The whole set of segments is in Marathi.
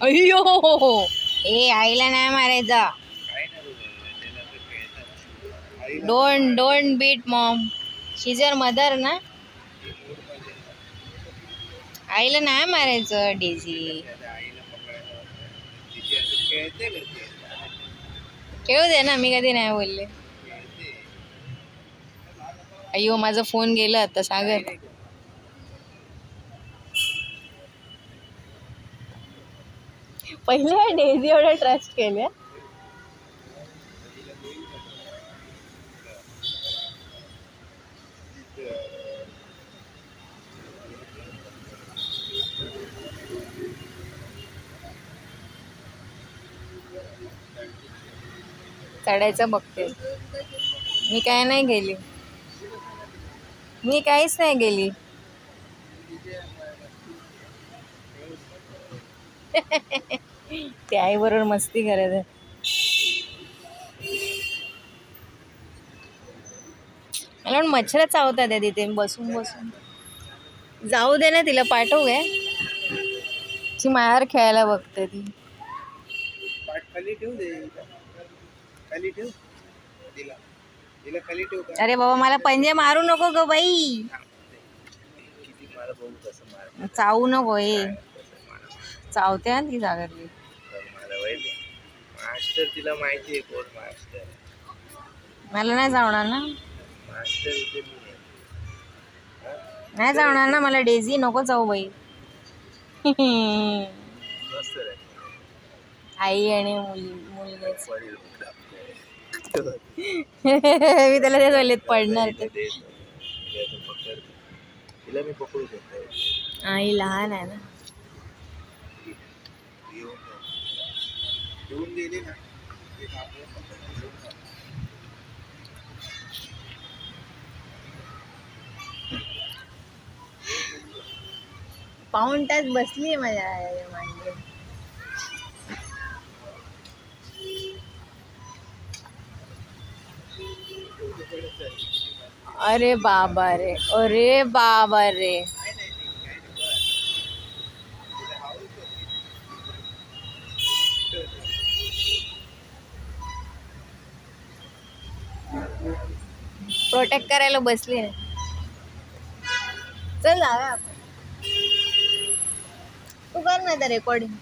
अय्यो ए आईला नाही मारायचं. Don't beat mom, she is your mother ना. आईला नाही मारायचं डेझी. खेळू दे ना, मी कधी नाही बोलले. अय्यो माझा फोन गेला आता सागर. पहिले डेझी एवढं ट्रस्ट केलं. चढायचं बघते. मी काय नाही गेली, मी काहीच नाही गेली. ते आई बरोबर मस्ती करत. मला पण मच्छर चावतात आहे तिथे बसून बसून. जाऊ दे ना, तिला पाठवू काय. ती मायावर खेळायला बघते ती. अरे बाबा मला पंजे मारू नको ग बाई. चावू नको हे. चावते ना ती सागरली. मास्टर तिला माहिती आहे कोण मास्टर. मला नाही चावणार ना. नाही चावणार ना मला. डेझी नको चावू बाई. आई आणि मुलगीच. मी त्याला ते बोलले पडणार ते. तिला मी पकडू शकतो. आई लहान आहे ना. येऊन गेली ना. पाऊण तास बसली माझ्या मांडी. अरे बाबा रे, अरे बाबा रे. प्रोटेक्ट करायला बसली ना. चल जाऊया आपण. तू कर ना तर रेकॉर्डिंग.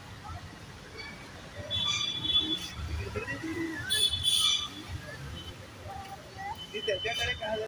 त्याच्याकडे काय